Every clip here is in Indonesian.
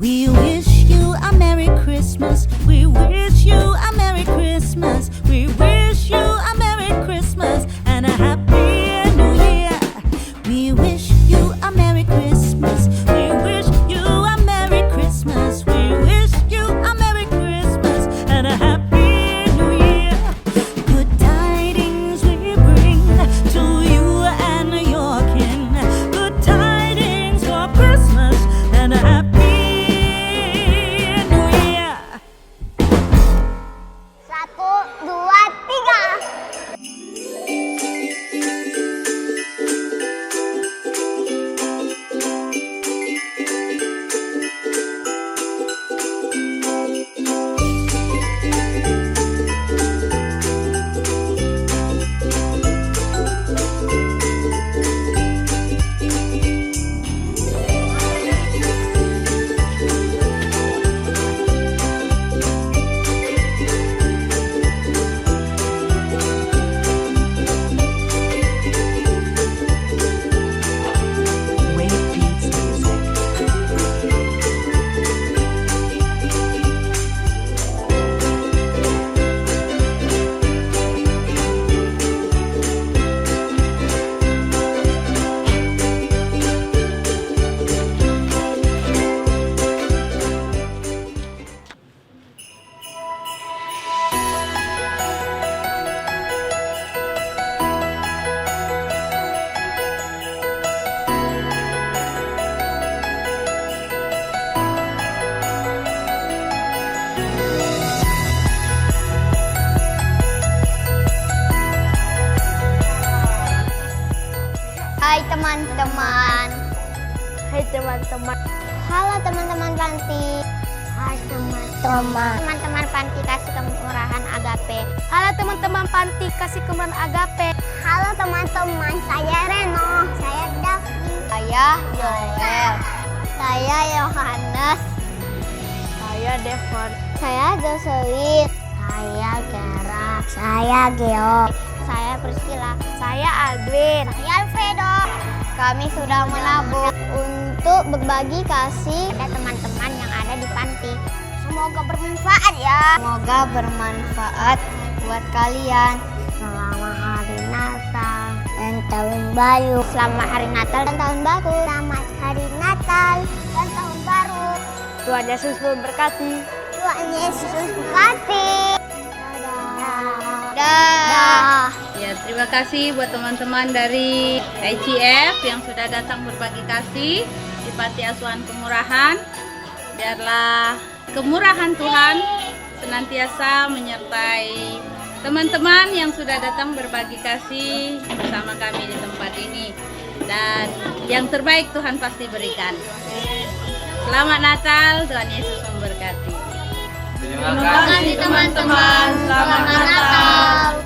We wish you a Merry Christmas. We wish you a Merry Christmas. We wish you a Merry Christmas and a Happy New Year. We wish you a Merry Christmas. We wish you a Merry Christmas. We wish you a Merry Christmas and a Happy New Year. Good tidings we bring to you and your kin. Good tidings for Christmas and a Happy New Year. 1, 2, 3. Hai teman-teman. Hai teman-teman. Halo teman-teman Panti. Hai teman-teman. Teman-teman Panti Kasih Kemurahan Agape. Halo teman-teman Panti Kasih Kemurahan Agape. Halo teman-teman, saya Reno. Saya Davi. Saya Joel. Saya Yohanes. Saya Devon. Saya Joselin. Saya Kera. Saya Geo. Saya Priscilla. Saya Aldwin. Saya Alfredo. Kami sudah menabung untuk berbagi kasih pada teman-teman yang ada di panti. Semoga bermanfaat ya. Semoga bermanfaat buat kalian. Selamat Hari Natal dan Tahun Baru. Selamat Hari Natal dan Tahun Baru. Selamat Hari Natal dan Tahun Baru. Tuhan Yesus memberkati. Tuhan Yesus memberkati. Dadah. Ya, terima kasih buat teman-teman dari ICF yang sudah datang berbagi kasih di Panti Asuhan Kemurahan. Biarlah kemurahan Tuhan senantiasa menyertai teman-teman yang sudah datang berbagi kasih bersama kami di tempat ini. Dan yang terbaik Tuhan pasti berikan. Selamat Natal, Tuhan Yesus memberkati. Terima kasih teman-teman. Selamat Natal.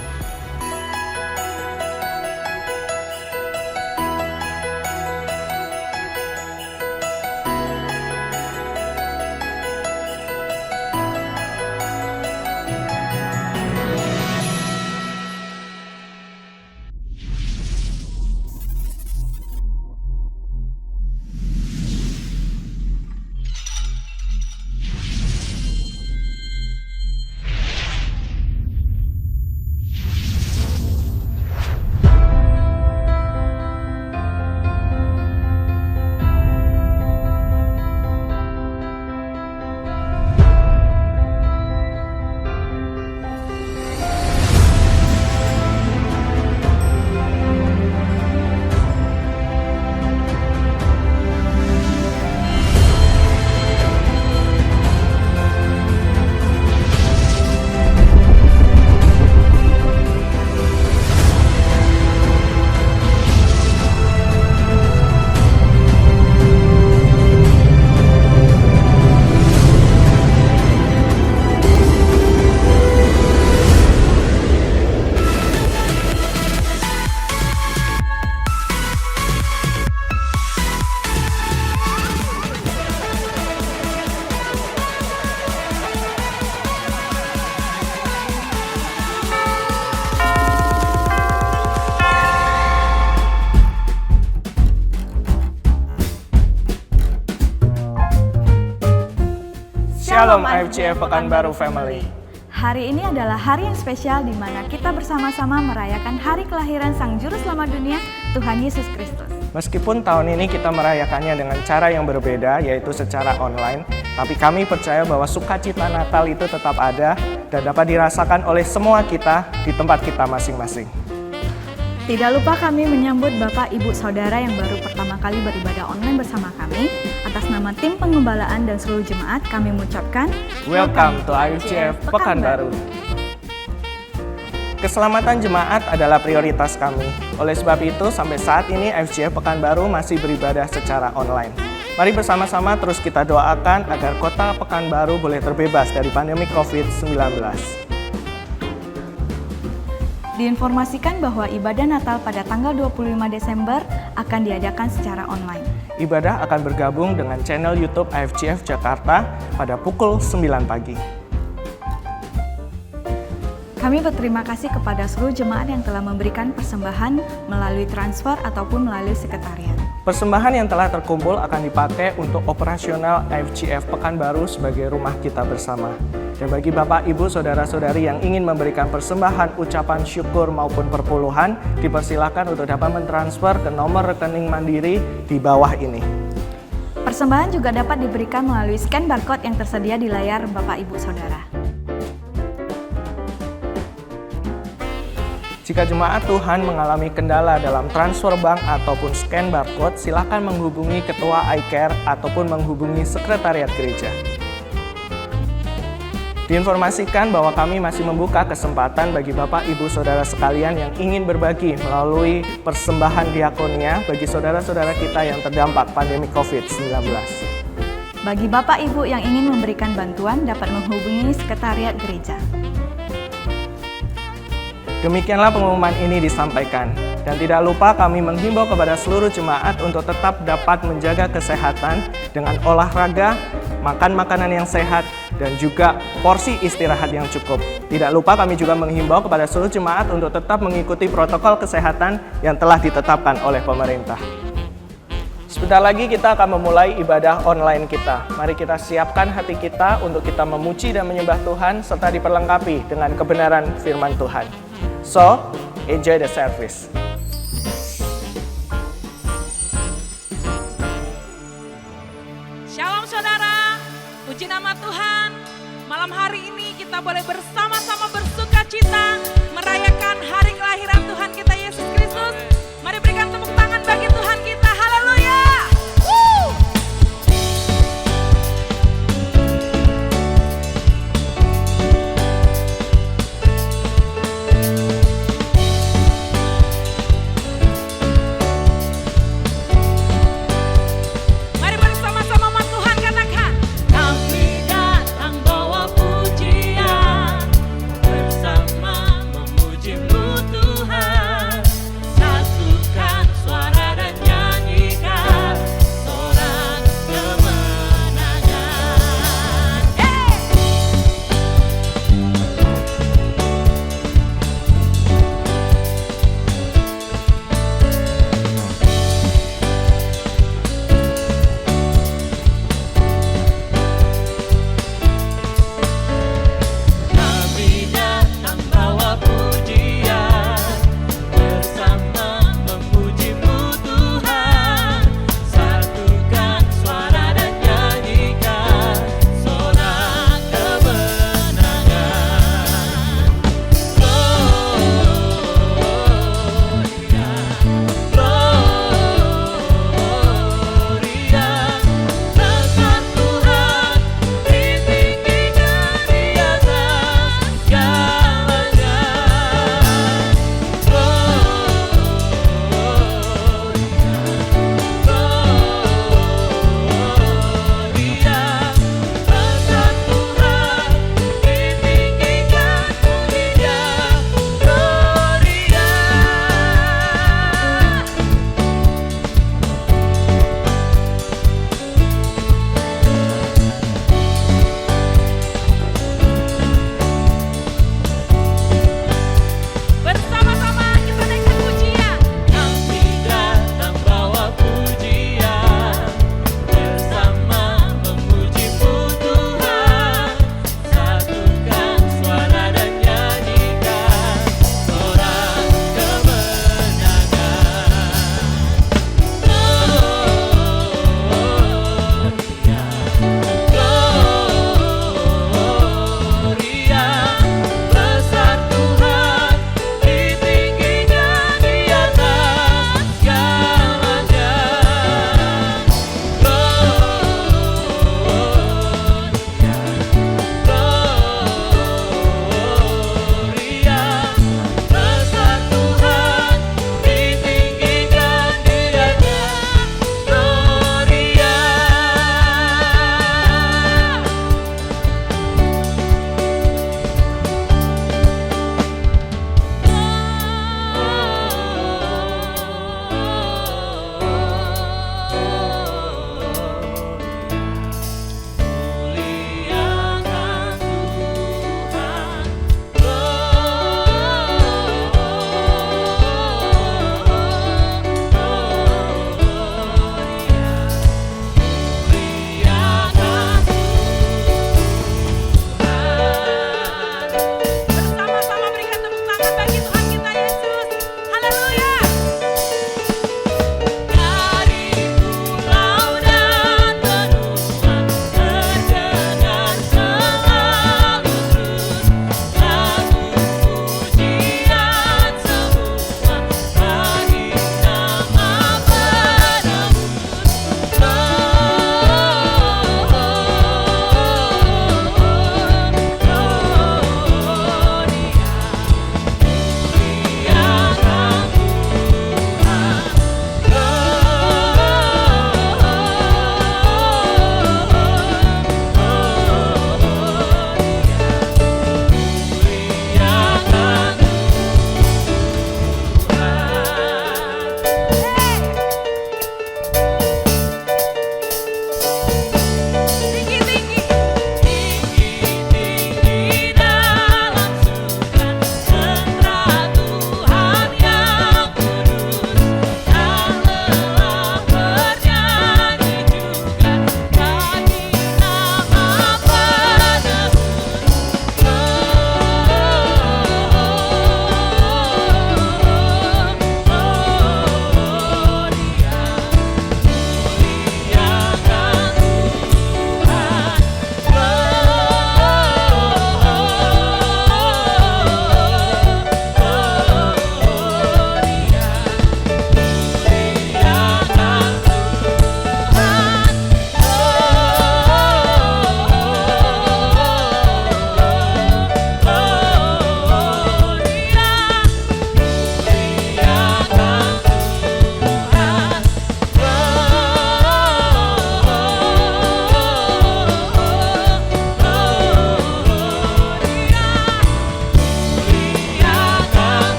Shalom IFCF Pekanbaru Family. Hari ini adalah hari yang spesial di mana kita bersama-sama merayakan hari kelahiran Sang Juru Selamat dunia, Tuhan Yesus Kristus. Meskipun tahun ini kita merayakannya dengan cara yang berbeda, yaitu secara online, tapi kami percaya bahwa sukacita Natal itu tetap ada dan dapat dirasakan oleh semua kita di tempat kita masing-masing. Tidak lupa kami menyambut Bapak, Ibu, Saudara yang baru pertama kali beribadah online bersama kami. Atas nama tim penggembalaan dan seluruh jemaat, kami mengucapkan Welcome to IFCF Pekanbaru. Keselamatan jemaat adalah prioritas kami. Oleh sebab itu, sampai saat ini IFCF Pekanbaru masih beribadah secara online. Mari bersama-sama terus kita doakan agar kota Pekanbaru boleh terbebas dari pandemi COVID-19. Diinformasikan bahwa ibadah Natal pada tanggal 25 Desember akan diadakan secara online. Ibadah akan bergabung dengan channel YouTube IFCF Jakarta pada pukul 9 pagi. Kami berterima kasih kepada seluruh jemaat yang telah memberikan persembahan melalui transfer ataupun melalui sekretariat. Persembahan yang telah terkumpul akan dipakai untuk operasional IFCF Pekanbaru sebagai rumah kita bersama. Dan bagi Bapak, Ibu, Saudara-saudari yang ingin memberikan persembahan, ucapan syukur maupun perpuluhan, dipersilakan untuk dapat mentransfer ke nomor rekening Mandiri di bawah ini. Persembahan juga dapat diberikan melalui scan barcode yang tersedia di layar Bapak, Ibu, Saudara. Jika jemaat Tuhan mengalami kendala dalam transfer bank ataupun scan barcode, silakan menghubungi Ketua iCare ataupun menghubungi Sekretariat Gereja. Diinformasikan bahwa kami masih membuka kesempatan bagi Bapak, Ibu, Saudara sekalian yang ingin berbagi melalui persembahan diakonia bagi saudara-saudara kita yang terdampak pandemi COVID-19. Bagi Bapak, Ibu yang ingin memberikan bantuan dapat menghubungi Sekretariat Gereja. Demikianlah pengumuman ini disampaikan. Dan tidak lupa kami menghimbau kepada seluruh jemaat untuk tetap dapat menjaga kesehatan dengan olahraga, makan makanan yang sehat, dan juga porsi istirahat yang cukup. Tidak lupa kami juga menghimbau kepada seluruh jemaat untuk tetap mengikuti protokol kesehatan yang telah ditetapkan oleh pemerintah. Sebentar lagi kita akan memulai ibadah online kita. Mari kita siapkan hati kita untuk kita memuji dan menyembah Tuhan serta diperlengkapi dengan kebenaran firman Tuhan. So, enjoy the service. Shalom saudara, puji nama Tuhan. Malam hari ini kita boleh bersama-sama bersuka cita merayakan hari kelahiran Tuhan kita Yesus Kristus. Mari berikan tepuk tangan bagi Tuhan kita. Haleluya.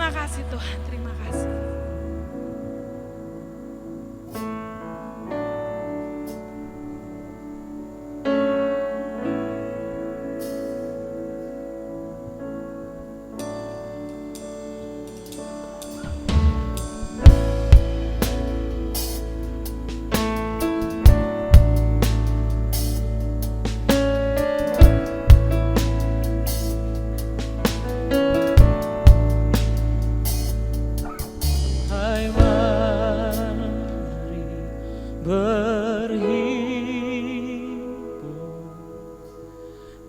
Terima kasih Tuhan, terima kasih. Hai mari berhimpun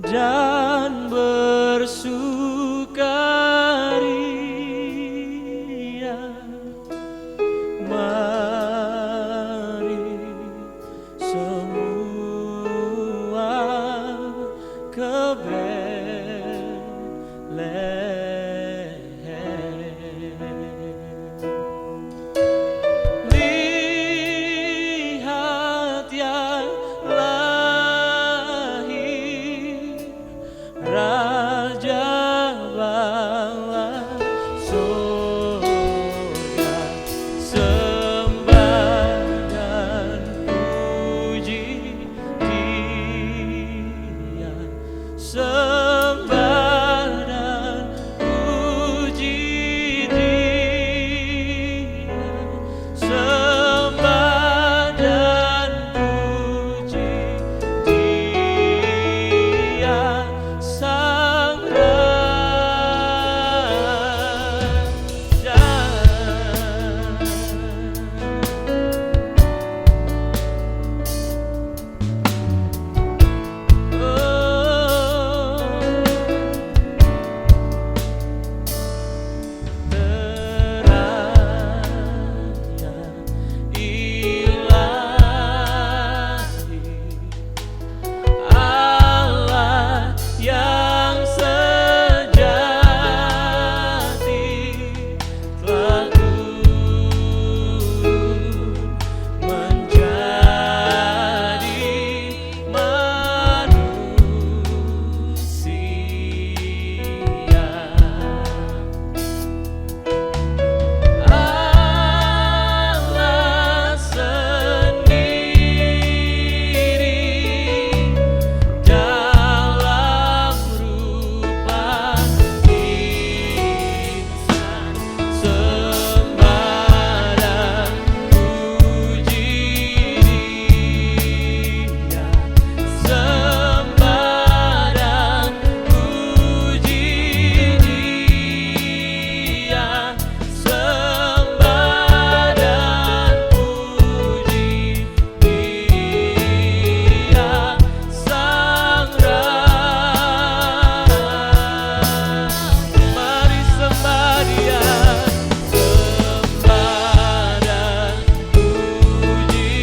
dan bersukaria. Mari semua ke Betlehem. Lihat yang lahir, Raja Bala surga. Sembah dan puji Dia, sembah dan puji Dia, sembah dan puji Dia, Sang Raja. Terangnya ilahi, Allah yang sejati telah turun menjadi manusia. Allah sendiri dalam rupa insan, sembah dan puji Dia, sembah dan puji Dia, sembah dan puji Dia, Sang Raja. Mari sembah Dia, sembah dan puji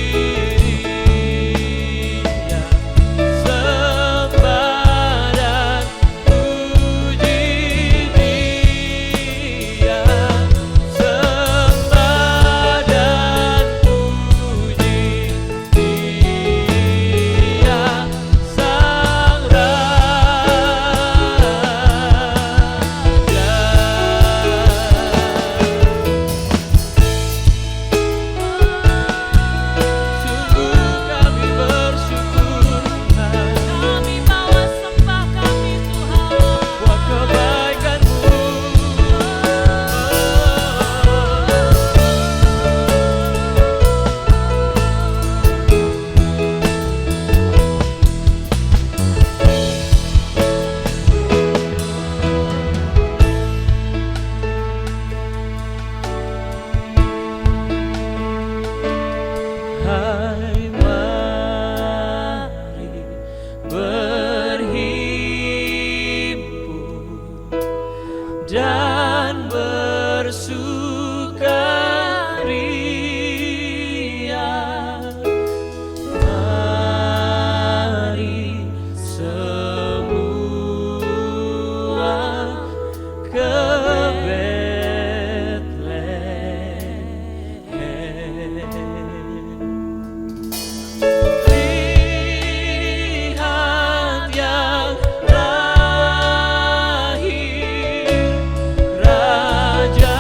Dia, sembah dan puji Dia, sembah dan puji Dia, Sang Sungguh kami bersyukur Tuhan, Kami bawa sembah kami Tuhan. buat kebaikan-Mu. Hai mari berhimpun dan bersukaria. Mari semua ke Betlehem. Lihat yang lahir, Raja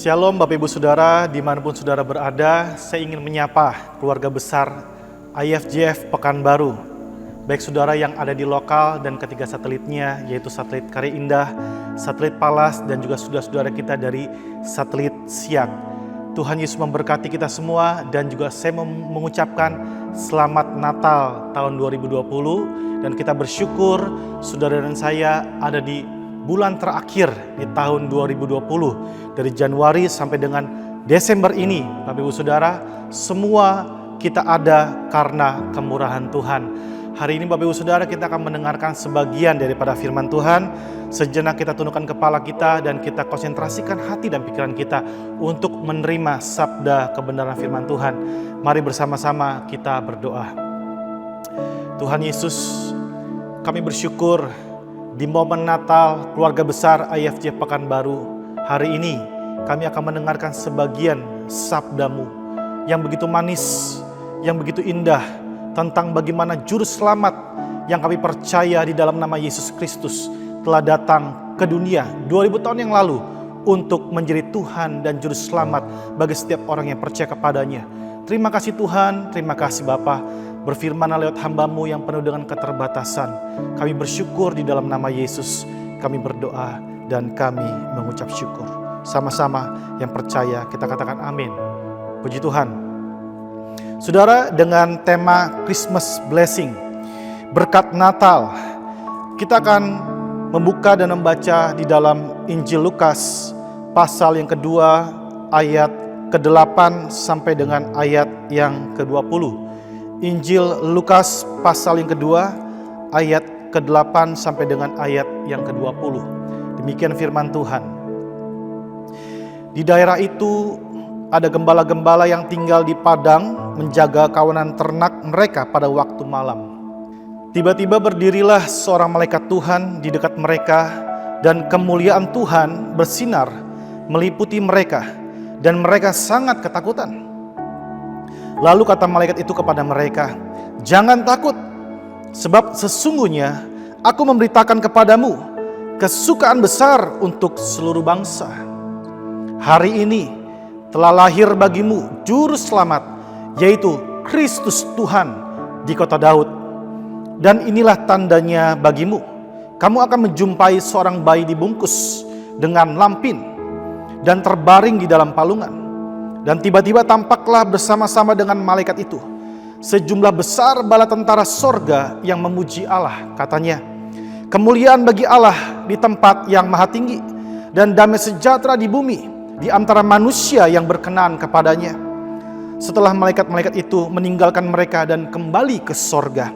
Shalom Bapak Ibu Saudara, dimanapun Saudara berada, saya ingin menyapa keluarga besar IFJF Pekanbaru. Baik Saudara yang ada di lokal dan ketiga satelitnya, yaitu satelit Karya Indah, satelit Palas, dan juga saudara-saudara kita dari satelit Siak. Tuhan Yesus memberkati kita semua dan juga saya mengucapkan Selamat Natal tahun 2020. Dan kita bersyukur saudara dan saya ada di bulan terakhir di tahun 2020. Dari Januari sampai dengan Desember ini, Bapak Ibu Saudara, semua kita ada karena kemurahan Tuhan. Hari ini Bapak Ibu Saudara kita akan mendengarkan sebagian daripada firman Tuhan. Sejenak kita tundukkan kepala kita dan kita konsentrasikan hati dan pikiran kita untuk menerima sabda kebenaran firman Tuhan. Mari bersama-sama kita berdoa. Tuhan Yesus, kami bersyukur di momen Natal keluarga besar IFJ Pekanbaru. Hari ini kami akan mendengarkan sebagian sabda-Mu yang begitu manis, yang begitu indah, tentang bagaimana juru selamat yang kami percaya di dalam nama Yesus Kristus telah datang ke dunia 2000 tahun yang lalu untuk menjadi Tuhan dan juru selamat bagi setiap orang yang percaya kepadanya. Terima kasih Tuhan, terima kasih Bapa. Berfirman lewat hamba-Mu yang penuh dengan keterbatasan. Kami bersyukur di dalam nama Yesus. Kami berdoa dan kami mengucap syukur. Sama-sama yang percaya kita katakan amin. Puji Tuhan. Saudara, dengan tema Christmas Blessing, berkat Natal, kita akan membuka dan membaca di dalam Injil Lukas pasal yang kedua ayat ke-8 sampai dengan ayat yang ke-20. Injil Lukas pasal yang kedua ayat ke-8 sampai dengan ayat yang ke-20. Demikian firman Tuhan. Di daerah itu ada gembala-gembala yang tinggal di padang menjaga kawanan ternak mereka pada waktu malam. Tiba-tiba berdirilah seorang malaikat Tuhan di dekat mereka dan kemuliaan Tuhan bersinar meliputi mereka dan mereka sangat ketakutan. Lalu kata malaikat itu kepada mereka, "Jangan takut, sebab sesungguhnya aku memberitakan kepadamu kesukaan besar untuk seluruh bangsa. Hari ini telah lahir bagimu juru selamat, yaitu Kristus Tuhan di kota Daud. Dan inilah tandanya bagimu, kamu akan menjumpai seorang bayi dibungkus dengan lampin dan terbaring di dalam palungan." Dan tiba-tiba tampaklah bersama-sama dengan malaikat itu sejumlah besar bala tentara sorga yang memuji Allah. Katanya, "Kemuliaan bagi Allah di tempat yang maha tinggi, dan damai sejahtera di bumi di antara manusia yang berkenan kepadanya." Setelah malaikat-malaikat itu meninggalkan mereka dan kembali ke sorga,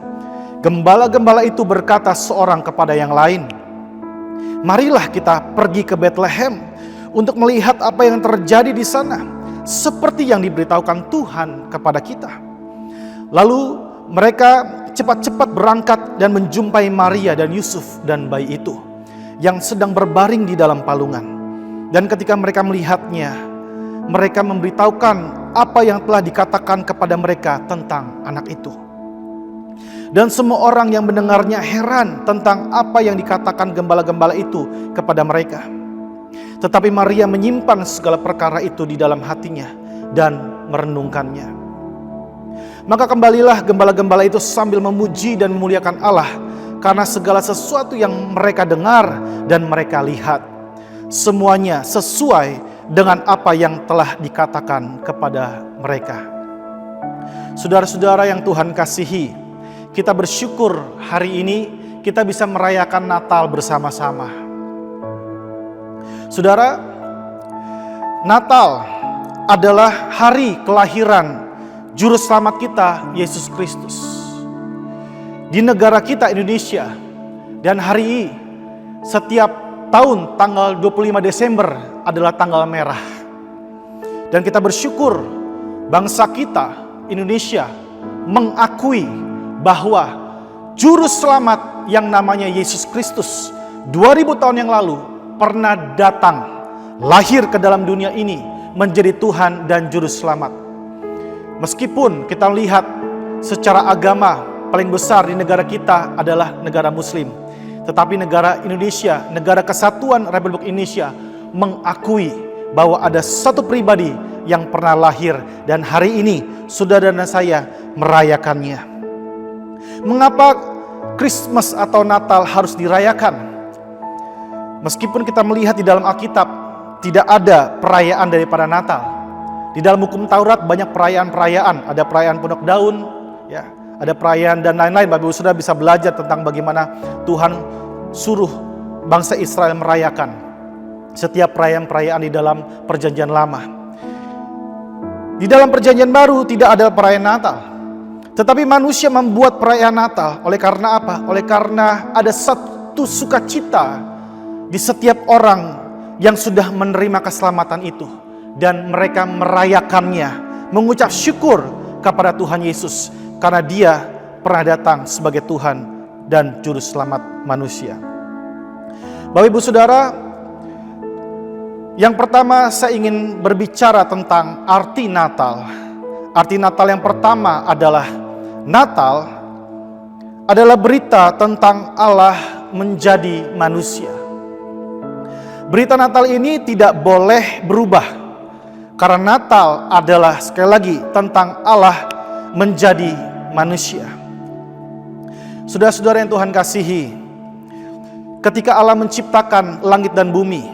gembala-gembala itu berkata seorang kepada yang lain, "Marilah kita pergi ke Bethlehem untuk melihat apa yang terjadi di sana, seperti yang diberitahukan Tuhan kepada kita." Lalu mereka cepat-cepat berangkat dan menjumpai Maria dan Yusuf dan bayi itu yang sedang berbaring di dalam palungan. Dan ketika mereka melihatnya, mereka memberitahukan apa yang telah dikatakan kepada mereka tentang anak itu. Dan semua orang yang mendengarnya heran tentang apa yang dikatakan gembala-gembala itu kepada mereka. Tetapi Maria menyimpan segala perkara itu di dalam hatinya dan merenungkannya. Maka kembalilah gembala-gembala itu sambil memuji dan memuliakan Allah karena segala sesuatu yang mereka dengar dan mereka lihat. Semuanya sesuai dengan apa yang telah dikatakan kepada mereka. Saudara-saudara yang Tuhan kasihi, kita bersyukur hari ini kita bisa merayakan Natal bersama-sama. Saudara, Natal adalah hari kelahiran Juru Selamat kita, Yesus Kristus. Di negara kita Indonesia, dan hari ini setiap tahun tanggal 25 Desember adalah tanggal merah. Dan kita bersyukur bangsa kita, Indonesia, mengakui bahwa Juru Selamat yang namanya Yesus Kristus 2000 tahun yang lalu pernah datang, lahir ke dalam dunia ini menjadi Tuhan dan Juru Selamat. Meskipun kita lihat secara agama paling besar di negara kita adalah negara Muslim, tetapi negara Indonesia, negara kesatuan Republik Indonesia mengakui bahwa ada satu pribadi yang pernah lahir dan hari ini saudara dan saya merayakannya. Mengapa Christmas atau Natal harus dirayakan? Meskipun kita melihat di dalam Alkitab tidak ada perayaan daripada Natal. Di dalam hukum Taurat banyak perayaan-perayaan, ada perayaan Pondok Daun, ya, ada perayaan dan lain-lain. Bapak Ibu Saudara bisa belajar tentang bagaimana Tuhan suruh bangsa Israel merayakan setiap perayaan-perayaan di dalam Perjanjian Lama. Di dalam Perjanjian Baru tidak ada perayaan Natal. Tetapi manusia membuat perayaan Natal. Oleh karena apa? Oleh karena ada satu sukacita di setiap orang yang sudah menerima keselamatan itu. Dan mereka merayakannya, mengucap syukur kepada Tuhan Yesus. Karena Dia pernah datang sebagai Tuhan dan Juru Selamat manusia. Bapak Ibu Saudara, yang pertama saya ingin berbicara tentang arti Natal. Arti Natal yang pertama adalah Natal adalah berita tentang Allah menjadi manusia. Berita Natal ini tidak boleh berubah. Karena Natal adalah sekali lagi tentang Allah menjadi manusia. Saudara-saudara yang Tuhan kasihi, ketika Allah menciptakan langit dan bumi,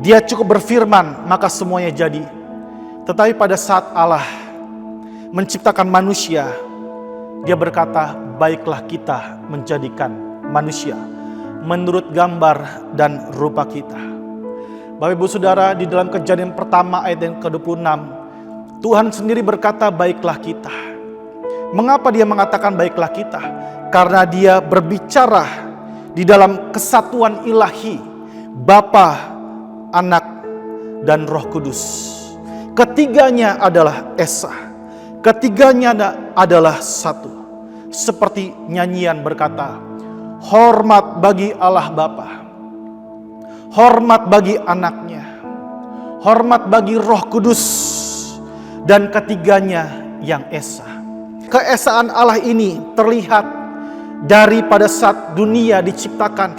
Dia cukup berfirman, maka semuanya jadi. Tetapi pada saat Allah menciptakan manusia, Dia berkata, baiklah kita menjadikan manusia menurut gambar dan rupa kita. Bapak Ibu Saudara, di dalam Kejadian pertama ayat yang ke-26, Tuhan sendiri berkata, baiklah kita. Mengapa Dia mengatakan baiklah kita? Karena Dia berbicara di dalam kesatuan ilahi, Bapa, Anak, dan Roh Kudus. Ketiganya adalah Esa. Ketiganya adalah satu. Seperti nyanyian berkata, hormat bagi Allah Bapa, hormat bagi Anaknya, hormat bagi Roh Kudus, dan ketiganya yang Esa. Keesaan Allah ini terlihat dari pada saat dunia diciptakan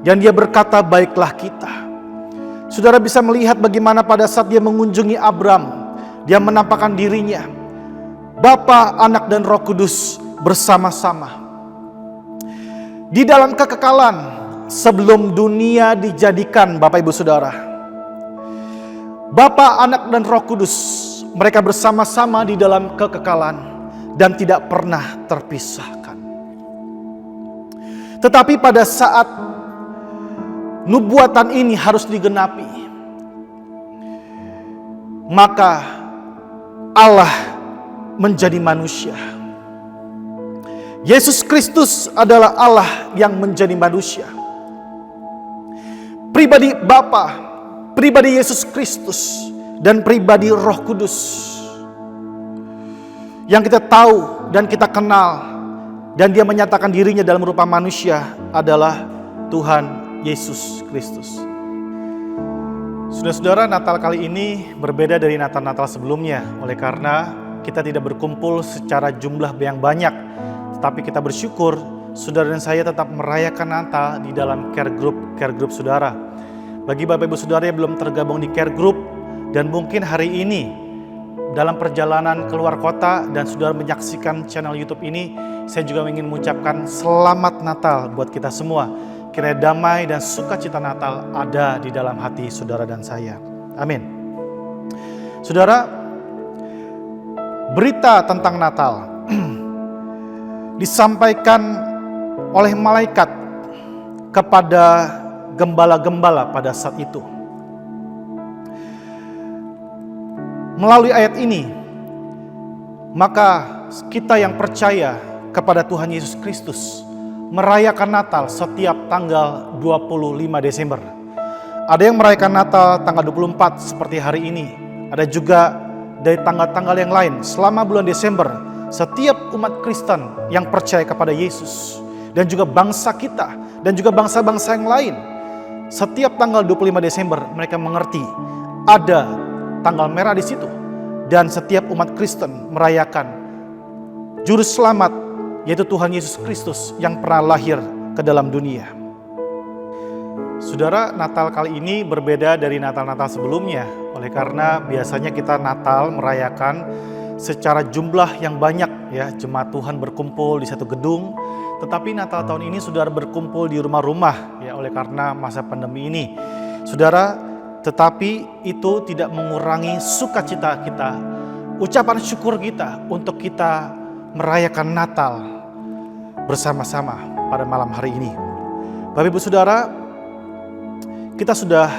dan Dia berkata baiklah kita. Saudara bisa melihat bagaimana pada saat Dia mengunjungi Abram, Dia menampakkan dirinya, Bapa, Anak, dan Roh Kudus bersama-sama. Di dalam kekekalan sebelum dunia dijadikan, Bapak Ibu Saudara, Bapa, Anak, dan Roh Kudus, mereka bersama-sama di dalam kekekalan dan tidak pernah terpisahkan. Tetapi pada saat nubuatan ini harus digenapi, maka Allah menjadi manusia. Yesus Kristus adalah Allah yang menjadi manusia. Pribadi Bapa, pribadi Yesus Kristus, dan pribadi Roh Kudus yang kita tahu dan kita kenal, dan Dia menyatakan dirinya dalam rupa manusia adalah Tuhan Yesus Kristus. Saudara-saudara, Natal kali ini berbeda dari Natal-Natal sebelumnya, oleh karena kita tidak berkumpul secara jumlah yang banyak, tetapi kita bersyukur saudara dan saya tetap merayakan Natal di dalam care group saudara. Bagi Bapak Ibu Saudara yang belum tergabung di care group dan mungkin hari ini dalam perjalanan keluar kota dan saudara menyaksikan channel YouTube ini, saya juga ingin mengucapkan selamat Natal buat kita semua. Kiranya damai dan sukacita Natal ada di dalam hati saudara dan saya. Amin. Saudara, berita tentang Natal disampaikan oleh malaikat kepada gembala-gembala pada saat itu. Melalui ayat ini, maka kita yang percaya kepada Tuhan Yesus Kristus merayakan Natal setiap tanggal 25 Desember. Ada yang merayakan Natal tanggal 24 seperti hari ini. Ada juga dari tanggal-tanggal yang lain. Selama bulan Desember, setiap umat Kristen yang percaya kepada Yesus dan juga bangsa kita dan juga bangsa-bangsa yang lain, setiap tanggal 25 Desember mereka mengerti ada tanggal merah di situ, dan setiap umat Kristen merayakan Juru Selamat, yaitu Tuhan Yesus Kristus yang pernah lahir ke dalam dunia. Saudara, Natal kali ini berbeda dari Natal-Natal sebelumnya. Oleh karena biasanya kita Natal merayakan secara jumlah yang banyak ya, jemaat Tuhan berkumpul di satu gedung. Tetapi Natal tahun ini saudara berkumpul di rumah-rumah ya, oleh karena masa pandemi ini. Saudara, tetapi itu tidak mengurangi sukacita kita, ucapan syukur kita untuk kita merayakan Natal bersama-sama pada malam hari ini. Bapak Ibu Saudara, kita sudah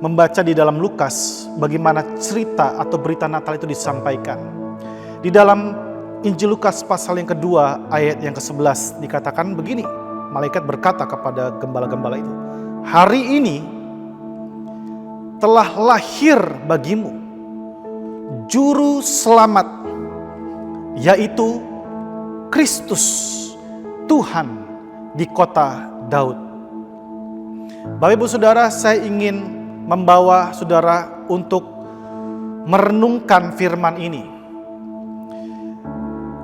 membaca di dalam Lukas bagaimana cerita atau berita Natal itu disampaikan. Di dalam Injil Lukas pasal yang kedua ayat yang ke-11 dikatakan begini. Malaikat berkata kepada gembala-gembala itu, "Hari ini telah lahir bagimu juru selamat, yaitu Kristus Tuhan di kota Daud." Bapak Ibu Saudara, saya ingin membawa saudara untuk merenungkan firman ini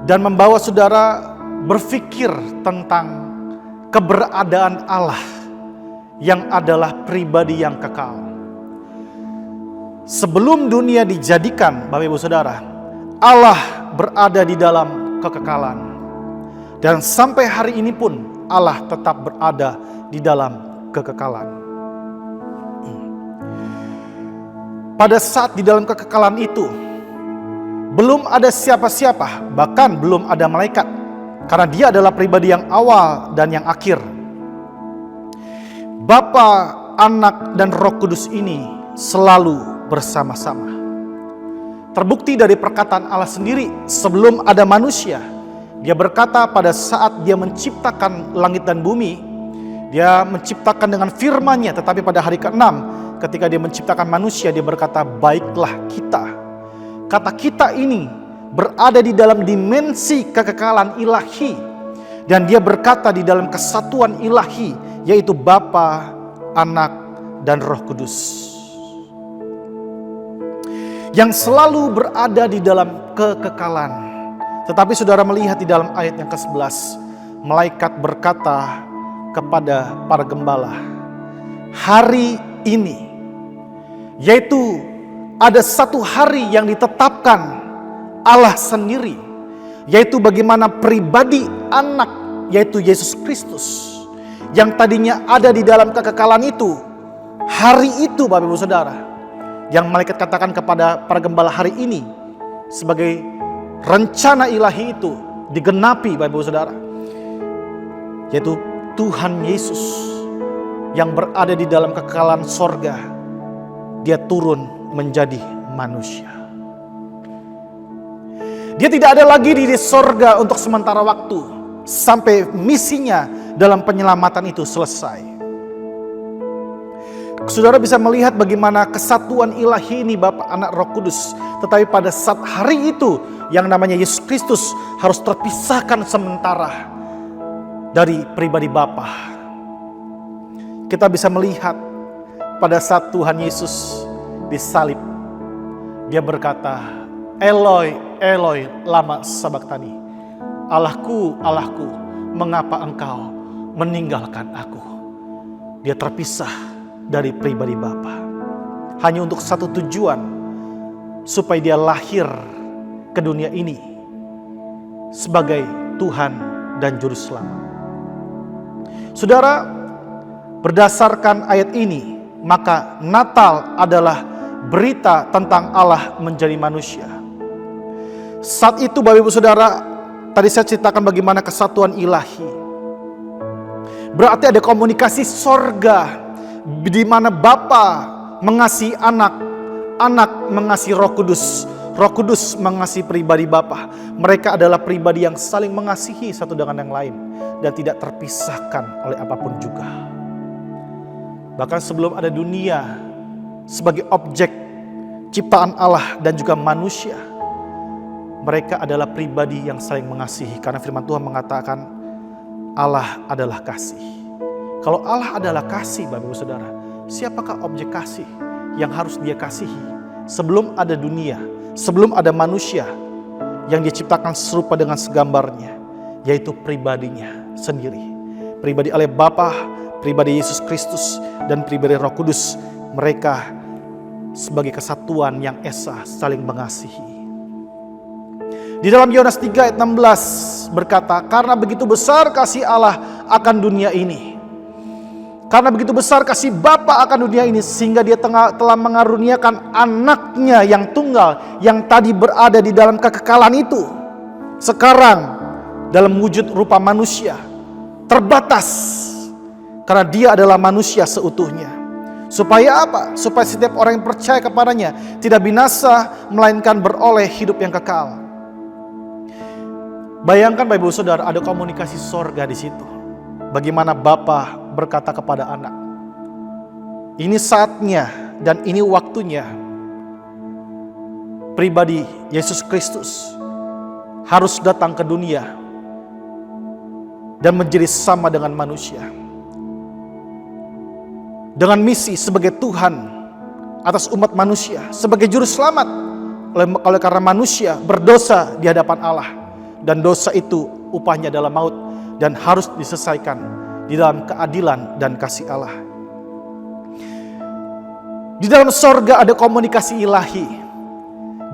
dan membawa saudara berpikir tentang keberadaan Allah yang adalah pribadi yang kekal. Sebelum dunia dijadikan, Bapak Ibu Saudara, Allah berada di dalam kekekalan. Dan sampai hari ini pun Allah tetap berada di dalam kekekalan. Pada saat di dalam kekekalan itu, belum ada siapa-siapa, bahkan belum ada malaikat. Karena dia adalah pribadi yang awal dan yang akhir. Bapa, Anak, dan Roh Kudus ini selalu bersama-sama. Terbukti dari perkataan Allah sendiri sebelum ada manusia. Dia berkata pada saat dia menciptakan langit dan bumi, dia menciptakan dengan firman-Nya, tetapi pada hari ke-6 ketika dia menciptakan manusia, dia berkata, "Baiklah kita." Kata kita ini berada di dalam dimensi kekekalan ilahi. Dan dia berkata di dalam kesatuan ilahi, yaitu Bapa, Anak, dan Roh Kudus. Yang selalu berada di dalam kekekalan. Tetapi saudara melihat di dalam ayat yang ke-11, malaikat berkata kepada para gembala, "Hari ini," yaitu ada satu hari yang ditetapkan Allah sendiri, yaitu bagaimana pribadi Anak, yaitu Yesus Kristus, yang tadinya ada di dalam kekekalan itu. Hari itu Bapak Ibu Saudara, yang malaikat katakan kepada para gembala, hari ini sebagai rencana ilahi itu digenapi Bapak Ibu Saudara, yaitu Tuhan Yesus yang berada di dalam kekekalan sorga, dia turun menjadi manusia. Dia tidak ada lagi di sorga untuk sementara waktu sampai misinya dalam penyelamatan itu selesai. Saudara bisa melihat bagaimana kesatuan ilahi ini Bapa, Anak, Roh Kudus. Tetapi pada saat hari itu yang namanya Yesus Kristus harus terpisahkan sementara dari pribadi Bapa. Kita bisa melihat pada saat Tuhan Yesus disalib, dia berkata, "Eloi, Eloi, lama sabachthani." "Allahku, Allahku, mengapa engkau meninggalkan aku?" Dia terpisah dari pribadi Bapa. Hanya untuk satu tujuan, supaya dia lahir ke dunia ini sebagai Tuhan dan Juru Selamat. Saudara, berdasarkan ayat ini, maka Natal adalah berita tentang Allah menjadi manusia. Saat itu Bapak Ibu Saudara, tadi saya ceritakan bagaimana kesatuan ilahi. Berarti ada komunikasi sorga, di mana Bapa mengasihi Anak, Anak mengasihi Roh Kudus, Roh Kudus mengasihi pribadi Bapa. Mereka adalah pribadi yang saling mengasihi satu dengan yang lain dan tidak terpisahkan oleh apapun juga. Bahkan sebelum ada dunia sebagai objek ciptaan Allah dan juga manusia, mereka adalah pribadi yang saling mengasihi. Karena firman Tuhan mengatakan Allah adalah kasih. Kalau Allah adalah kasih, Bapak Ibu Saudara, siapakah objek kasih yang harus dia kasihi? Sebelum ada dunia, sebelum ada manusia yang dia ciptakan serupa dengan segambarnya, yaitu pribadinya sendiri. Pribadi oleh Bapa, pribadi Yesus Kristus dan pribadi Roh Kudus, mereka sebagai kesatuan yang esa saling mengasihi. Di dalam Yohanes 3 ayat 16 berkata, karena begitu besar kasih Allah akan dunia ini. Karena begitu besar kasih Bapa akan dunia ini, sehingga dia telah mengaruniakan anaknya yang tunggal, yang tadi berada di dalam kekekalan itu, sekarang dalam wujud rupa manusia, terbatas, karena dia adalah manusia seutuhnya. Supaya apa? Supaya setiap orang yang percaya kepadanya tidak binasa, melainkan beroleh hidup yang kekal. Bayangkan Bapak Ibu Saudara, ada komunikasi sorga di situ. Bagaimana Bapa berkata kepada anak, ini saatnya dan ini waktunya pribadi Yesus Kristus harus datang ke dunia dan menjadi sama dengan manusia. Dengan misi sebagai Tuhan atas umat manusia, sebagai juru selamat oleh karena manusia berdosa di hadapan Allah. Dan dosa itu upahnya adalah maut dan harus diselesaikan di dalam keadilan dan kasih Allah. Di dalam sorga ada komunikasi ilahi.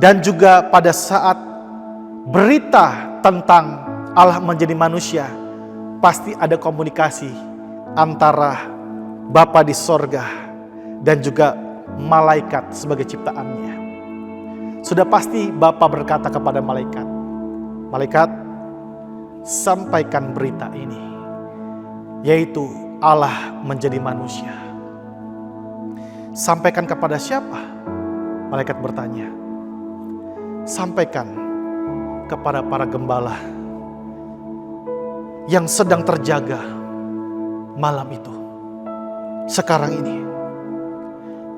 Dan juga pada saat berita tentang Allah menjadi manusia, pasti ada komunikasi antara Bapa di sorga dan juga malaikat sebagai ciptaannya. Sudah pasti Bapa berkata kepada malaikat, malaikat, sampaikan berita ini, yaitu Allah menjadi manusia. Sampaikan kepada siapa? Malaikat bertanya. Sampaikan kepada para gembala yang sedang terjaga malam itu. Sekarang ini,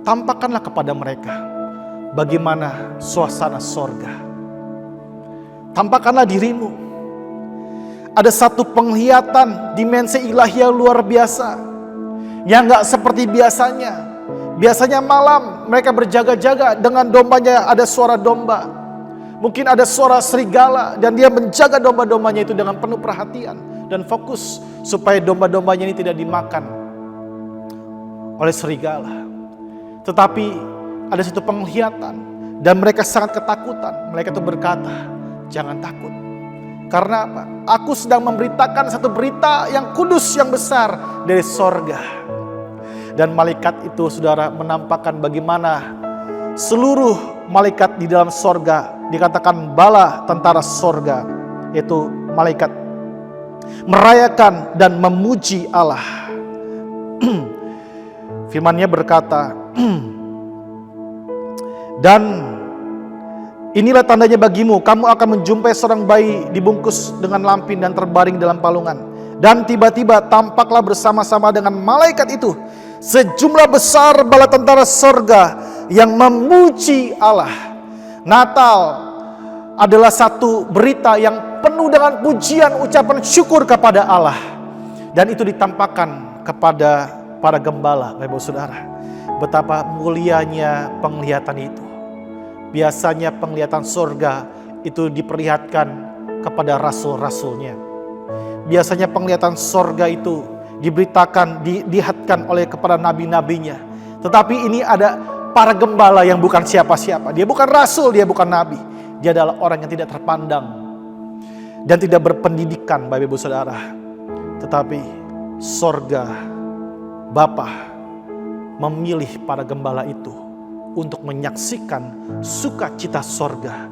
tampakkanlah kepada mereka bagaimana suasana sorga. Tampakkanlah dirimu. Ada satu penglihatan dimensi ilahi yang luar biasa, yang gak seperti biasanya. Biasanya malam mereka berjaga-jaga, dengan dombanya ada suara domba. Mungkin ada suara serigala, dan dia menjaga domba-dombanya itu dengan penuh perhatian dan fokus supaya domba-dombanya ini tidak dimakan oleh serigala. Tetapi ada satu penglihatan dan mereka sangat ketakutan. Mereka itu berkata, jangan takut. Karena apa? Aku sedang memberitakan satu berita yang kudus, yang besar dari sorga. Dan malaikat itu, saudara, menampakkan bagaimana seluruh malaikat di dalam sorga, dikatakan bala tentara sorga, yaitu malaikat, merayakan dan memuji Allah. Firman-Nya berkata, dan inilah tandanya bagimu, kamu akan menjumpai seorang bayi dibungkus dengan lampin dan terbaring dalam palungan. Dan tiba-tiba tampaklah bersama-sama dengan malaikat itu sejumlah besar bala tentara sorga yang memuji Allah. Natal adalah satu berita yang penuh dengan pujian, ucapan syukur kepada Allah. Dan itu ditampakkan kepada para gembala, Bapak Saudara. Betapa mulianya penglihatan itu. Biasanya penglihatan sorga itu diperlihatkan kepada rasul-rasulnya. Biasanya penglihatan sorga itu diberitakan, dilihatkan oleh kepada nabi-nabinya. Tetapi ini ada para gembala yang bukan siapa-siapa. Dia bukan rasul, dia bukan nabi. Dia adalah orang yang tidak terpandang dan tidak berpendidikan, Bapak Ibu Saudara. Tetapi sorga, Bapa memilih para gembala itu untuk menyaksikan sukacita sorga,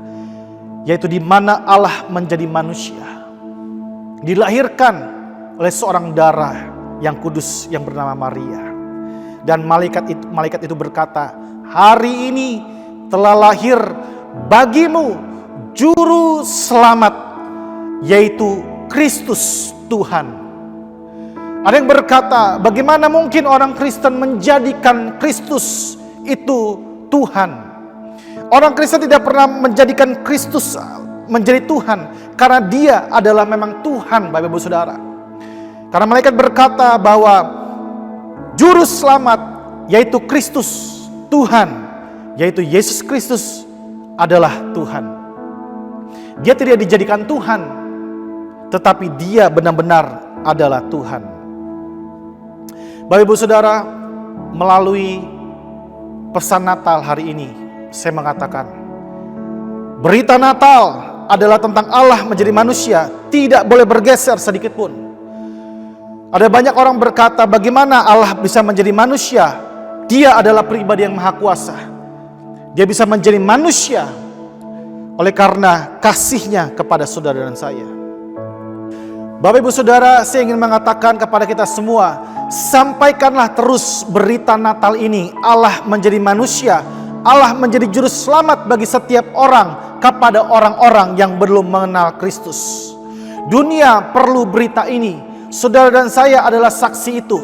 yaitu di mana Allah menjadi manusia, dilahirkan oleh seorang darah yang kudus yang bernama Maria. Dan malaikat itu berkata, hari ini telah lahir bagimu juru selamat, yaitu Kristus Tuhan. Ada yang berkata, bagaimana mungkin orang Kristen menjadikan Kristus itu Tuhan? Orang Kristen tidak pernah menjadikan Kristus menjadi Tuhan, karena dia adalah memang Tuhan, Bapak Ibu Saudara. Karena malaikat berkata bahwa juru selamat, yaitu Kristus Tuhan, yaitu Yesus Kristus adalah Tuhan. Dia tidak dijadikan Tuhan, tetapi dia benar-benar adalah Tuhan. Bapak Ibu Saudara, melalui pesan Natal hari ini, saya mengatakan, berita Natal adalah tentang Allah menjadi manusia, tidak boleh bergeser sedikit pun. Ada banyak orang berkata, bagaimana Allah bisa menjadi manusia? Dia adalah pribadi yang maha kuasa. Dia bisa menjadi manusia oleh karena kasihnya kepada saudara dan saya. Bapak Ibu Saudara, saya ingin mengatakan kepada kita semua, sampaikanlah terus berita Natal ini. Allah menjadi manusia, Allah menjadi juru selamat bagi setiap orang kepada orang-orang yang belum mengenal Kristus. Dunia perlu berita ini. Saudara dan saya adalah saksi itu.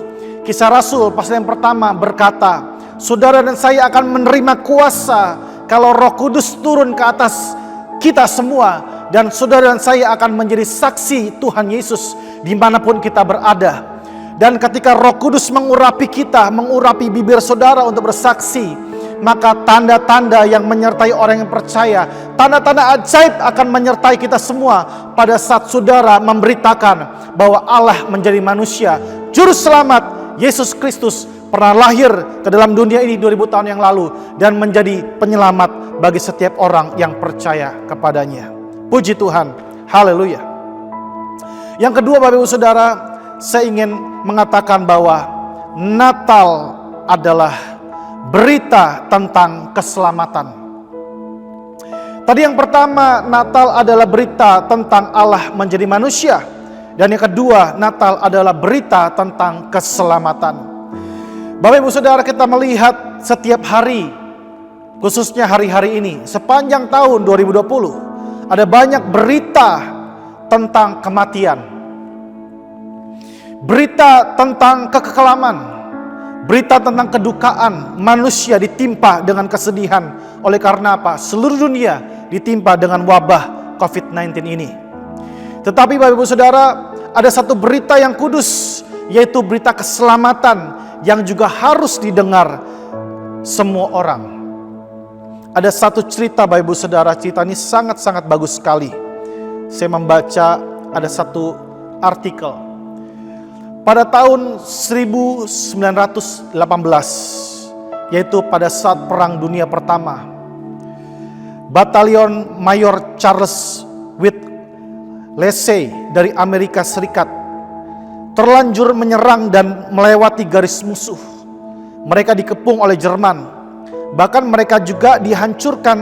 Kisah Rasul pasal yang pertama berkata, saudara dan saya akan menerima kuasa kalau Roh Kudus turun ke atas kita semua. Dan saudara dan saya akan menjadi saksi Tuhan Yesus dimanapun kita berada. Dan ketika Roh Kudus mengurapi kita, mengurapi bibir saudara untuk bersaksi, maka tanda-tanda yang menyertai orang yang percaya, tanda-tanda ajaib akan menyertai kita semua pada saat saudara memberitakan bahwa Allah menjadi manusia. Juru selamat Yesus Kristus pernah lahir ke dalam dunia ini 2000 tahun yang lalu dan menjadi penyelamat bagi setiap orang yang percaya kepadanya. Puji Tuhan, haleluya. Yang kedua Bapak Ibu Saudara, saya ingin mengatakan bahwa Natal adalah berita tentang keselamatan. Tadi yang pertama, Natal adalah berita tentang Allah menjadi manusia. Dan yang kedua, Natal adalah berita tentang keselamatan. Bapak Ibu Saudara, kita melihat setiap hari, khususnya hari-hari ini, sepanjang tahun 2020, ada banyak berita tentang kematian, berita tentang kekelaman, berita tentang kedukaan. Manusia ditimpa dengan kesedihan. Oleh karena apa? Seluruh dunia ditimpa dengan wabah COVID-19 ini. Tetapi Bapak Ibu Saudara, ada satu berita yang kudus, yaitu berita keselamatan yang juga harus didengar semua orang. Ada satu cerita Bapak Ibu Saudara, cerita ini sangat-sangat bagus sekali. Saya membaca ada satu artikel. Pada tahun 1918, yaitu pada saat Perang Dunia Pertama, Batalion Mayor Charles Whitley dari Amerika Serikat terlanjur menyerang dan melewati garis musuh. Mereka dikepung oleh Jerman. Bahkan mereka juga dihancurkan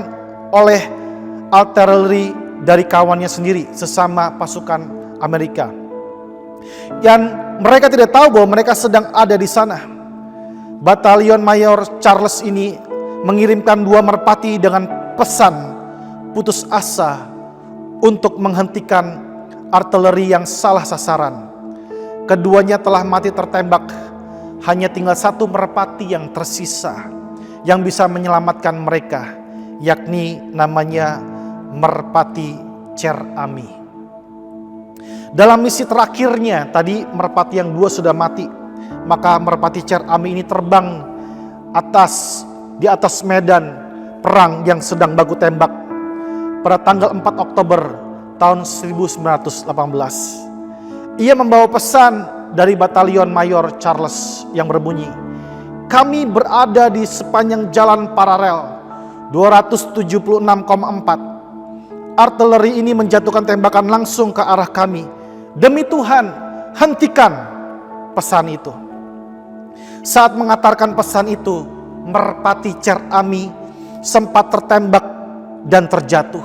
oleh artileri dari kawannya sendiri, sesama pasukan Amerika. Dan mereka tidak tahu bahwa mereka sedang ada di sana. Batalion Mayor Charles ini mengirimkan 2 merpati dengan pesan putus asa untuk menghentikan artileri yang salah sasaran. Keduanya telah mati tertembak. Hanya tinggal 1 merpati yang tersisa yang bisa menyelamatkan mereka, yakni namanya Merpati Cher Ami. Dalam misi terakhirnya, tadi merpati yang 2 sudah mati, maka Merpati Cher Ami ini terbang di atas medan perang yang sedang baku tembak pada tanggal 4 Oktober tahun 1918. Ia membawa pesan dari Batalion Mayor Charles yang berbunyi, kami berada di sepanjang jalan paralel 276,4. Artileri ini menjatuhkan tembakan langsung ke arah kami. Demi Tuhan, hentikan pesan itu. Saat mengantarkan pesan itu, Merpati Cher Ami sempat tertembak dan terjatuh.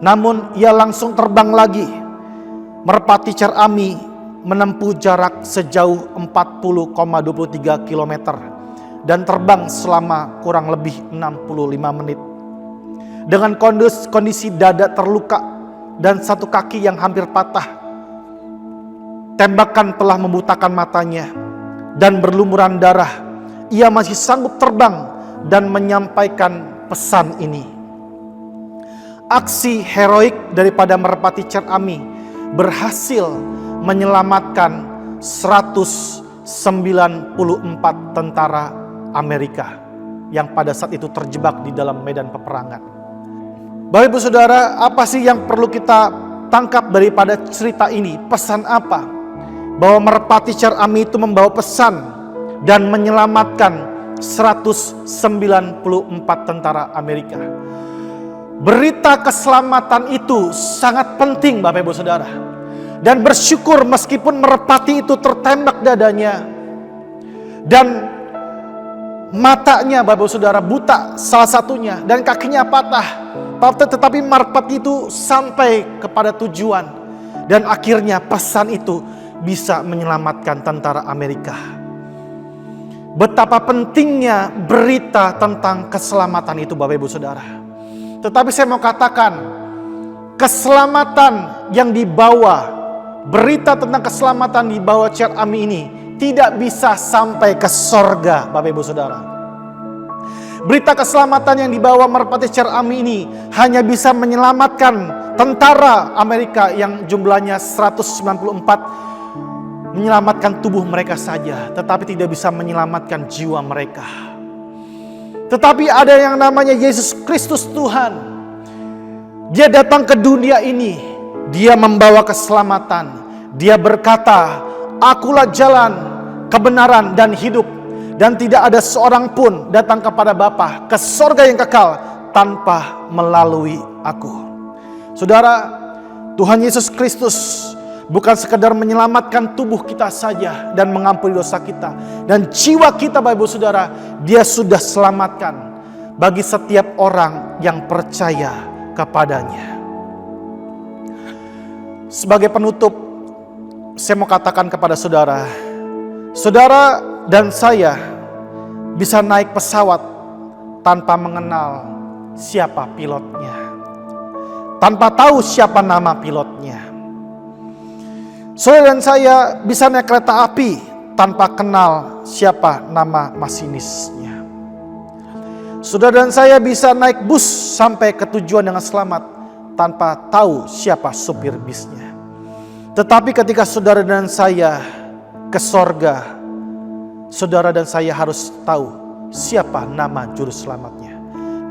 Namun ia langsung terbang lagi. Merpati Cher Ami menempuh jarak sejauh 40,23 km dan terbang selama kurang lebih 65 menit. Dengan kondisi dada terluka dan 1 kaki yang hampir patah, tembakan telah membutakan matanya dan berlumuran darah, ia masih sanggup terbang dan menyampaikan pesan ini. Aksi heroik daripada Merpati Cher Ami berhasil menyelamatkan 194 tentara Amerika yang pada saat itu terjebak di dalam medan peperangan. Bapak Ibu Saudara, apa sih yang perlu kita tangkap daripada cerita ini? Pesan apa? bahwa merpati Cher-Ami itu membawa pesan dan menyelamatkan 194 tentara Amerika. Berita keselamatan itu sangat penting Bapak Ibu Saudara. Dan bersyukur meskipun merpati itu tertembak dadanya dan matanya Bapak Ibu Saudara buta salah satunya dan kakinya patah, tetapi merpati itu sampai kepada tujuan dan akhirnya pesan itu bisa menyelamatkan tentara Amerika. Betapa pentingnya berita tentang keselamatan itu Bapak Ibu Saudara. Tetapi saya mau katakan, keselamatan yang dibawa, berita tentang keselamatan dibawa Cher-Ami ini tidak bisa sampai ke sorga Bapak Ibu Saudara. Berita keselamatan yang dibawa merpati Cher-Ami ini hanya bisa menyelamatkan tentara Amerika yang jumlahnya 194, menyelamatkan tubuh mereka saja, tetapi tidak bisa menyelamatkan jiwa mereka. Tetapi ada yang namanya Yesus Kristus Tuhan. Dia datang ke dunia ini, dia membawa keselamatan. Dia berkata, "Akulah jalan, kebenaran dan hidup, dan tidak ada seorang pun datang kepada Bapa ke sorga yang kekal tanpa melalui aku." Saudara, Tuhan Yesus Kristus bukan sekedar menyelamatkan tubuh kita saja dan mengampuni dosa kita dan jiwa kita Bapak Ibu Saudara, dia sudah selamatkan bagi setiap orang yang percaya kepadanya. Sebagai penutup, saya mau katakan kepada saudara, saudara dan saya bisa naik pesawat tanpa mengenal siapa pilotnya, tanpa tahu siapa nama pilotnya. Saudara dan saya bisa naik kereta api tanpa kenal siapa nama masinisnya. Saudara dan saya bisa naik bus sampai ke tujuan dengan selamat tanpa tahu siapa supir bisnya. Tetapi ketika saudara dan saya ke sorga, saudara dan saya harus tahu siapa nama juru selamatnya.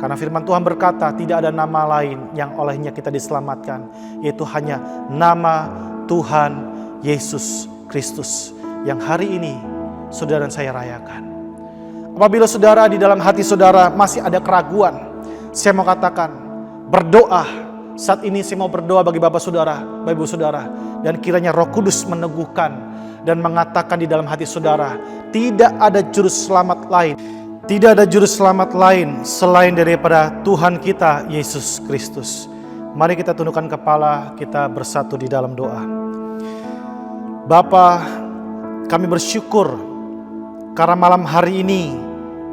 Karena firman Tuhan berkata tidak ada nama lain yang olehnya kita diselamatkan, yaitu hanya nama Tuhan Yesus Kristus yang hari ini saudara dan saya rayakan. Apabila saudara di dalam hati saudara masih ada keraguan, saya mau katakan, berdoa. Saat ini saya mau berdoa bagi Bapak Saudara, Bapak Ibu Saudara, dan kiranya Roh Kudus meneguhkan dan mengatakan di dalam hati saudara, tidak ada juru selamat lain. Tidak ada juru selamat lain selain daripada Tuhan kita Yesus Kristus. Mari kita tundukkan kepala, kita bersatu di dalam doa. Bapa, kami bersyukur karena malam hari ini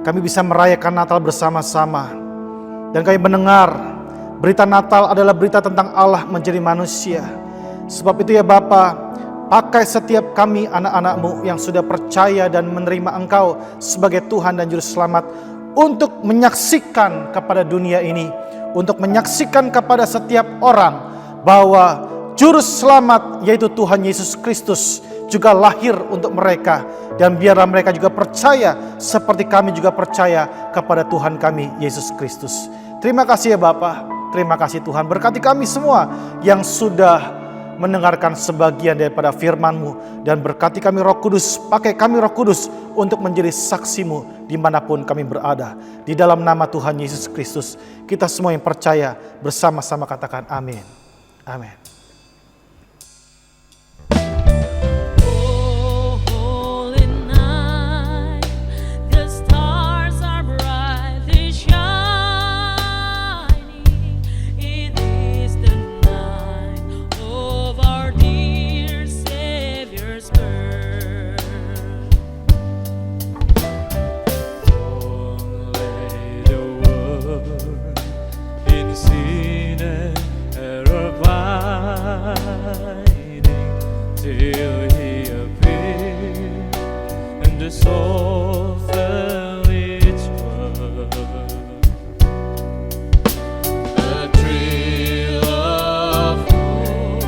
kami bisa merayakan Natal bersama-sama. Dan kami mendengar berita Natal adalah berita tentang Allah menjadi manusia. Sebab itu ya Bapa, pakai setiap kami anak-anak-Mu yang sudah percaya dan menerima Engkau sebagai Tuhan dan Juru Selamat untuk menyaksikan kepada dunia ini, untuk menyaksikan kepada setiap orang bahwa Juru Selamat yaitu Tuhan Yesus Kristus juga lahir untuk mereka. Dan biarlah mereka juga percaya seperti kami juga percaya kepada Tuhan kami Yesus Kristus. Terima kasih ya Bapa, terima kasih Tuhan. Berkati kami semua yang sudah mendengarkan sebagian daripada firman-Mu. Dan berkati kami Roh Kudus, pakai kami Roh Kudus untuk menjadi saksi-Mu dimanapun kami berada. Di dalam nama Tuhan Yesus Kristus, kita semua yang percaya bersama-sama katakan amin. Amin. Till he appeared and the soul felt its worth. A thrill of hope,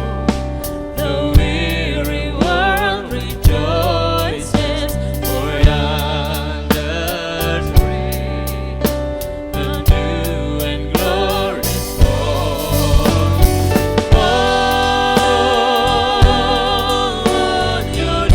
the weary world rejoices, for yonder spring a new and glorious morn. Oh, your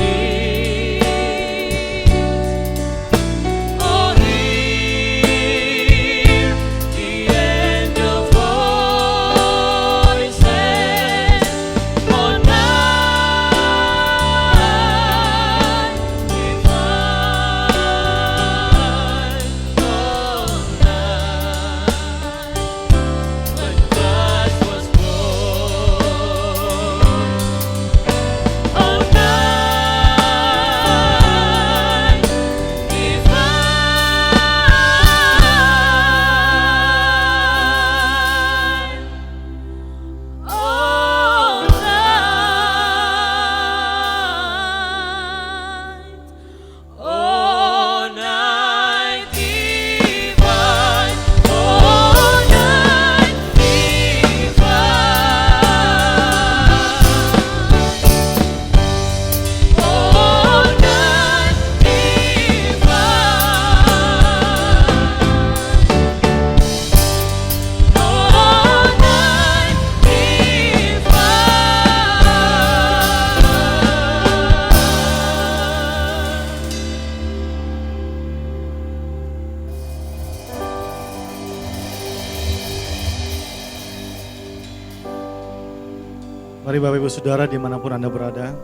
Mari Bapak Ibu Saudara dimanapun Anda berada,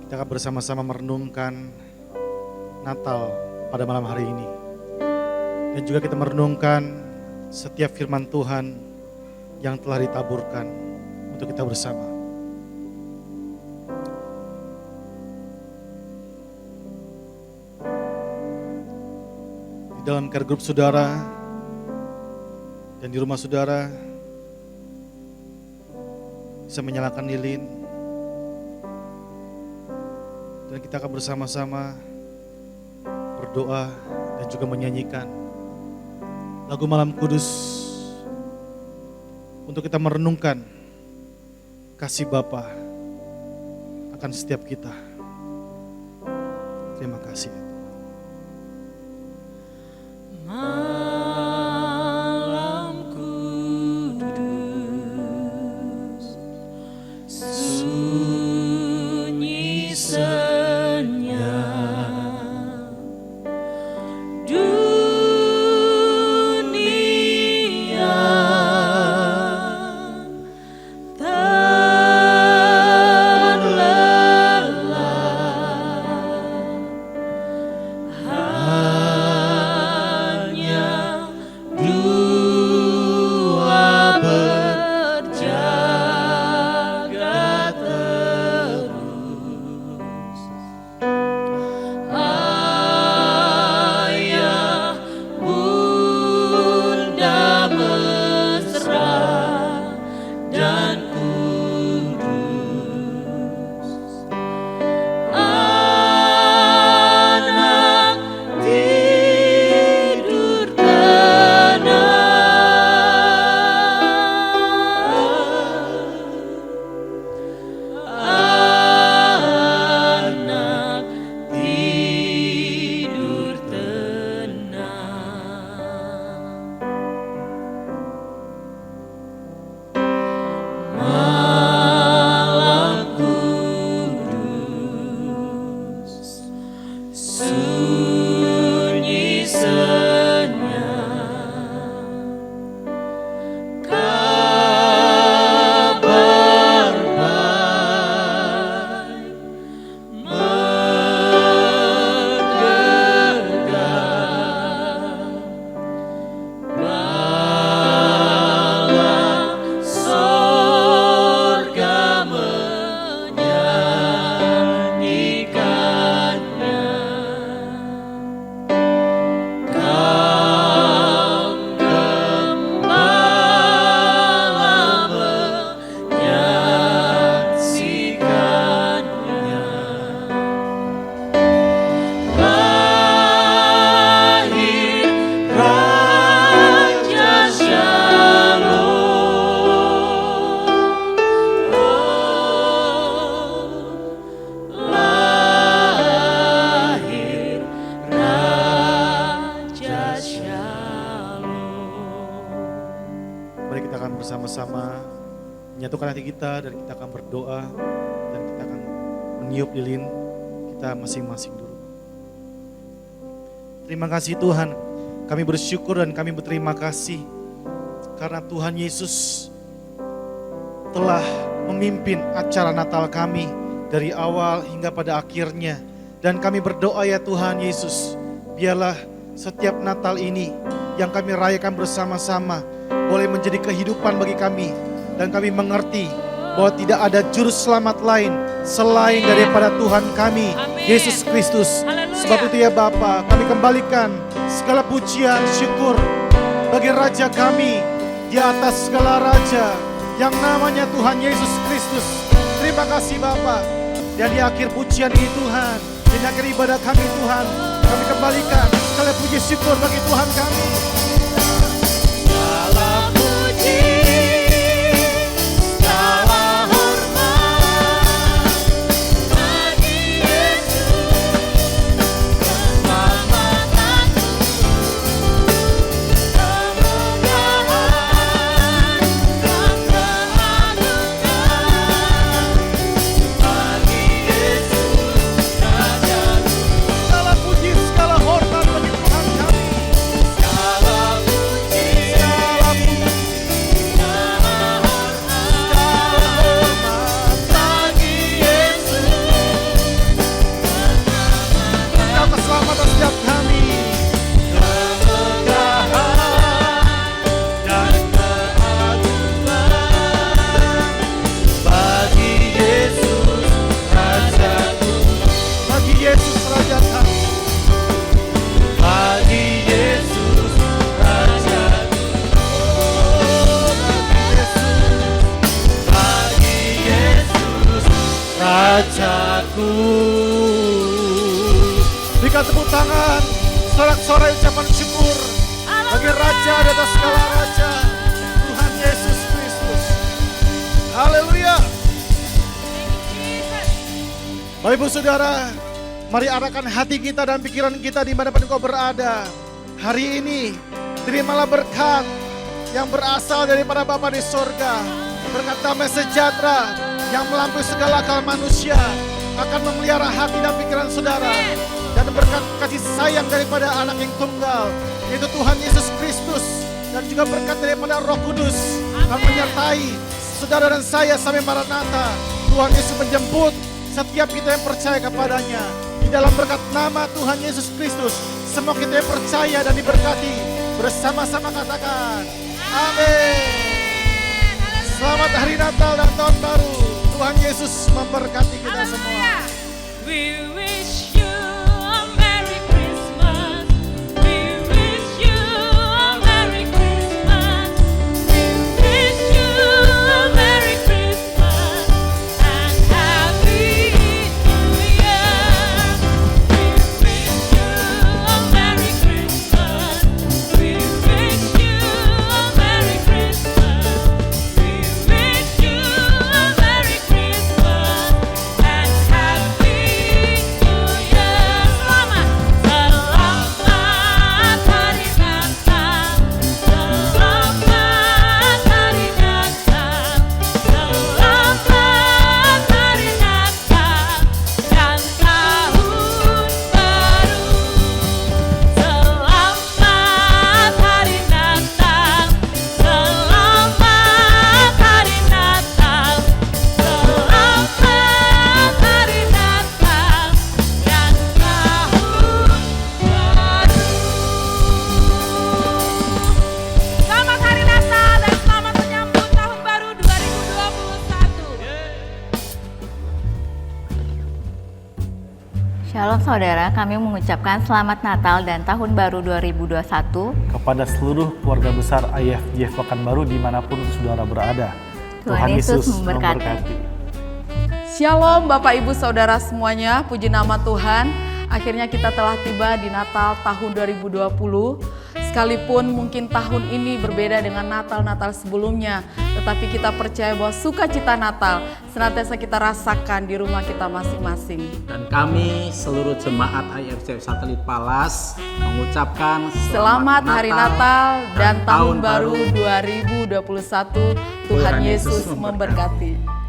kita akan bersama-sama merenungkan Natal pada malam hari ini. Dan juga kita merenungkan setiap firman Tuhan yang telah ditaburkan untuk kita bersama. Di dalam care group saudara dan di rumah saudara, bisa menyalakan lilin dan kita akan bersama-sama berdoa dan juga menyanyikan lagu Malam Kudus untuk kita merenungkan kasih Bapa akan setiap kita. Terima kasih. Malam kudus, sunyi senyap, dunia bersama-sama menyatukan hati kita dan kita akan berdoa dan kita akan meniup lilin kita masing-masing dulu. Terima kasih Tuhan, kami bersyukur dan kami berterima kasih karena Tuhan Yesus telah memimpin acara Natal kami dari awal hingga pada akhirnya. Dan kami berdoa ya Tuhan Yesus, biarlah setiap Natal ini yang kami rayakan bersama-sama boleh menjadi kehidupan bagi kami. Dan kami mengerti bahwa tidak ada juru selamat lain selain daripada Tuhan kami, Yesus Kristus. Sebab itu ya Bapa, kami kembalikan segala pujian, syukur bagi Raja kami di atas segala Raja yang namanya Tuhan Yesus Kristus. Terima kasih Bapa. Dan di akhir pujian ini Tuhan, di akhir ibadah kami Tuhan, kami kembalikan segala puji syukur bagi Tuhan kami. Segala puji, segala hormat bagi Yesus, keselamatan, kemuliaan dan keagungan bagi Yesus Raja. Segala puji, segala hormat bagi Tuhan kami. Segala Yesus Raja kami. Bagi Yesus Rajaku, bagi Yesus Rajaku. Berikan tepuk tangan, sorak-sorai ucapan syukur bagi Raja di atas segala Raja, Tuhan Yesus Kristus. Haleluya. Bapak Ibu Saudara, mari arahkan hati kita dan pikiran kita dimanapun engkau berada. Hari ini, terimalah berkat yang berasal daripada Bapa di sorga. Berkat damai sejahtera yang melampaui segala akal manusia akan memelihara hati dan pikiran saudara. Dan berkat kasih sayang daripada anak yang tunggal, yaitu Tuhan Yesus Kristus. Dan juga berkat daripada Roh Kudus akan menyertai saudara dan saya sampai Maranatha. Tuhan Yesus menjemput setiap kita yang percaya kepadanya. Di dalam berkat nama Tuhan Yesus Kristus, semua kita yang percaya dan diberkati bersama-sama katakan amin. Selamat hari Natal dan Tahun Baru. Tuhan Yesus memberkati kita semua. We wish you a Merry Christmas. We wish you a Merry Christmas. We wish you a Merry Christmas and Happy New Year. We wish you a Merry Christmas. We wish you a Merry Christmas. We wish you a Merry Christmas and Happy New Year. Selamat, selamat Hari Natal, selamat Hari Natal, selamat Hari Natal dan Tahun Baru. Selamat Hari Natal, selamat Hari Natal, selamat Hari Natal dan Tahun Baru. Selamat Hari Natal dan selamat menyambut Tahun Baru 2021. Shalom saudara, kami mengucapkan selamat Natal dan Tahun Baru 2021. Kepada seluruh keluarga besar IFJF Pekanbaru dimanapun saudara berada. Tuhan Yesus memberkati. Shalom Bapak Ibu Saudara semuanya, puji nama Tuhan. Akhirnya kita telah tiba di Natal tahun 2020. Sekalipun mungkin tahun ini berbeda dengan Natal-Natal sebelumnya, tetapi kita percaya bahwa sukacita Natal senantiasa kita rasakan di rumah kita masing-masing. Dan kami seluruh jemaat IFJF Satelit Palas mengucapkan Selamat Hari Natal dan Tahun Baru 2021. Tuhan Yesus memberkati.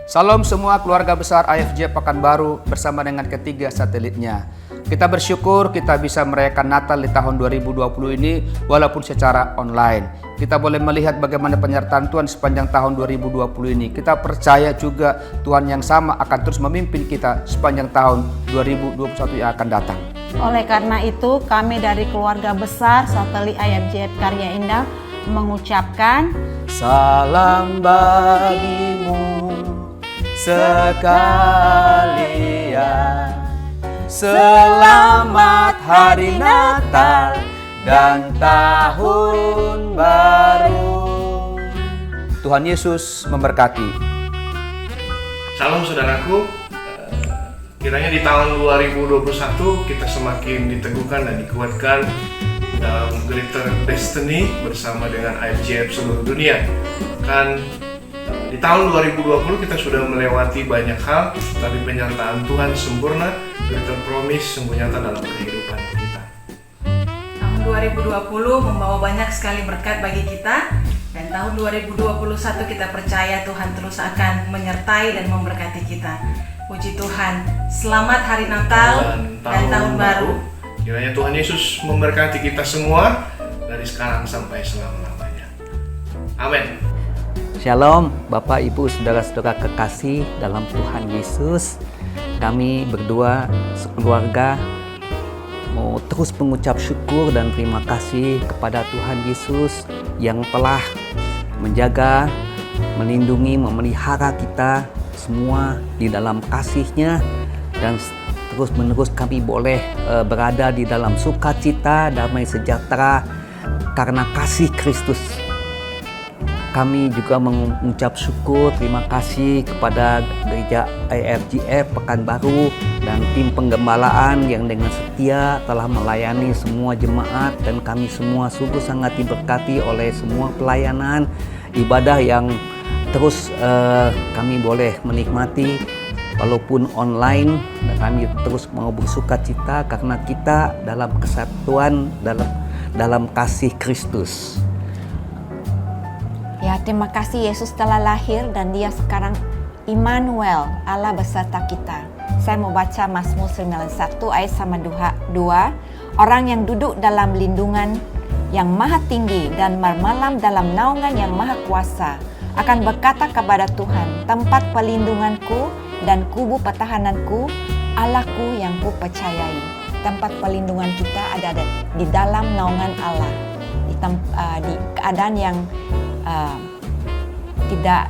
Salam semua keluarga besar IFJF Pekanbaru bersama dengan ketiga satelitnya. Kita bersyukur kita bisa merayakan Natal di tahun 2020 ini walaupun secara online. Kita boleh melihat bagaimana penyertaan Tuhan sepanjang tahun 2020 ini. Kita percaya juga Tuhan yang sama akan terus memimpin kita sepanjang tahun 2021 yang akan datang. Oleh karena itu, kami dari keluarga besar Satelit IFJF Karya Indah mengucapkan Salam bagimu sekalian, selamat Hari Natal dan Tahun Baru. Tuhan Yesus memberkati. Salam saudaraku, kiranya di tahun 2021 kita semakin diteguhkan dan dikuatkan dalam Greater Destiny bersama dengan IFJF seluruh dunia. Kan di tahun 2020 kita sudah melewati banyak hal, tapi penyertaan Tuhan sempurna, Greater Promise sungguh nyata dalam kehidupan kita. Tahun 2020 membawa banyak sekali berkat bagi kita, dan tahun 2021 kita percaya Tuhan terus akan menyertai dan memberkati kita. Puji Tuhan, selamat Hari Natal dan Tahun Baru. Kiranya Tuhan Yesus memberkati kita semua dari sekarang sampai selama-lamanya. Amin. Shalom Bapak Ibu Saudara-saudara kekasih dalam Tuhan Yesus. Kami berdua sekeluarga mau terus mengucap syukur dan terima kasih kepada Tuhan Yesus yang telah menjaga, melindungi, memelihara kita semua di dalam kasih-Nya, dan terus-menerus kami boleh berada di dalam sukacita, damai sejahtera karena kasih Kristus. Kami juga mengucap syukur, terima kasih kepada Gereja IFGF Pekanbaru dan tim penggembalaan yang dengan setia telah melayani semua jemaat, dan kami semua sungguh sangat diberkati oleh semua pelayanan ibadah yang terus kami boleh menikmati walaupun online, dan kami terus mau bersuka cita karena kita dalam kesatuan dalam kasih Kristus. Ya, terima kasih Yesus telah lahir dan Dia sekarang Immanuel, Allah beserta kita. Saya mau baca Mazmur 91 ayat sama 2. Orang yang duduk dalam lindungan yang maha tinggi dan bermalam dalam naungan yang maha kuasa akan berkata kepada Tuhan, tempat perlindunganku dan kubu pertahananku, Allahku yang ku percayai. Tempat perlindungan kita ada di dalam naungan Allah, di keadaan yang tidak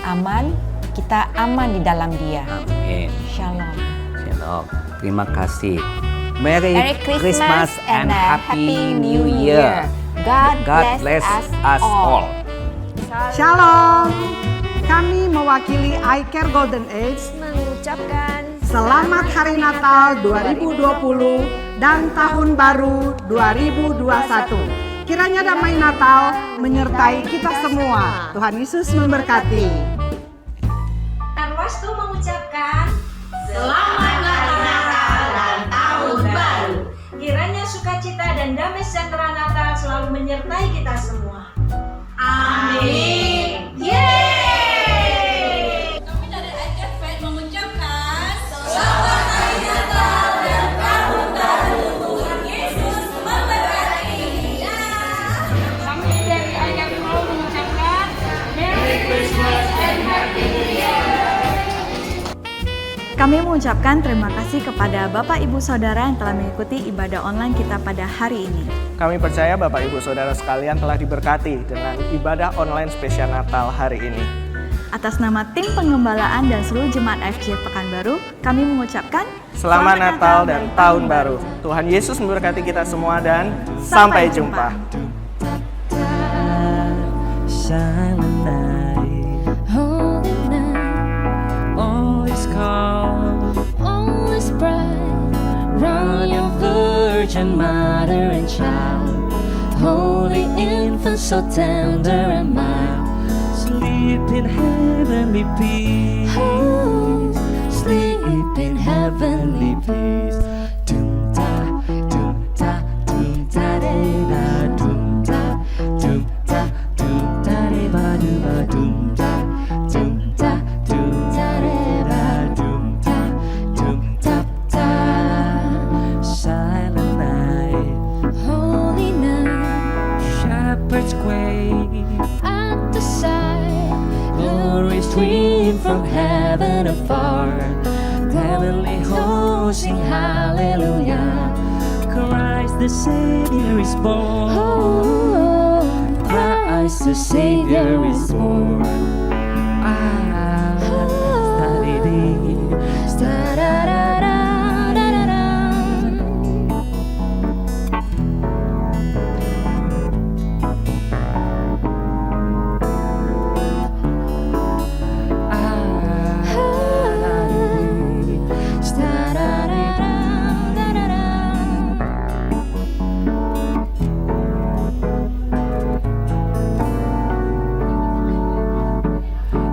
aman, kita aman di dalam Dia. Amin. Shalom. Shalom. Terima kasih. Merry Christmas and Happy New Year. God bless us all. Shalom. Kami mewakili iCare Golden Age mengucapkan Selamat Hari Natal 2020 dan Tahun Baru 2021. Kiranya damai Natal menyertai kita semua. Tuhan Yesus memberkati. Arwastu mengucapkan Selamat Natal dan Tahun Baru. Kiranya sukacita dan damai sejahtera Natal selalu menyertai kita semua. Amin. Yeay! Kami dari iCare mengucapkan Selamat Hari Natal dan Tahun Baru. Tuhan Yesus memberkati. Kami dari iCare mengucapkan Merry Christmas and Happy New Year. Kami mengucapkan terima kasih kepada Bapak Ibu Saudara yang telah mengikuti ibadah online kita pada hari ini. Kami percaya Bapak Ibu Saudara sekalian telah diberkati dengan ibadah online spesial Natal hari ini. Atas nama tim penggembalaan dan seluruh jemaat IFGF Pekanbaru, kami mengucapkan Selamat Natal dan Tahun Baru. Tuhan Yesus memberkati kita semua dan sampai jumpa. Silent night, Holy night, all is calm. all is bright. Round your Virgin Mother and Child, Holy infant, so tender and mild. sleep in heavenly peace. Oh, sleep in heavenly peace. Dum ta, dum ta, dum ta de da, dum ta, dum ta, dum ta de ba do ba, dum ta, dum ta, dum ta de ba, dum ta, dum ta ta. Silent night, Holy night, shepherds quake, at the side, glory stream from heaven afar. Heavenly hosts sing hallelujah. Christ the Savior is born. oh, Christ the Savior is born.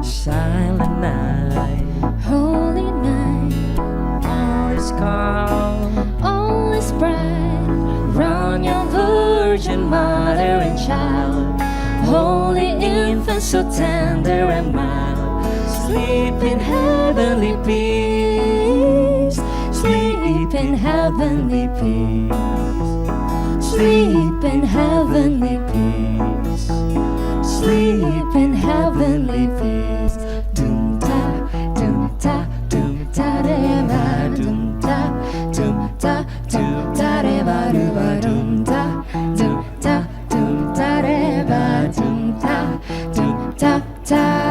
Silent night, holy night, all is calm. all is bright. Round your Virgin Mother and Child, Holy infant, so tender and mild. sleep in heavenly peace. Sleep in heavenly peace. Sleep in heavenly peace. Sleep in heavenly peace. Dum ta, dum ta, dum ta re ba, dum ta, dum ta, dum ta re ba, dum ta, dum ta, dum ta re ba, dum ta, dum ta ta.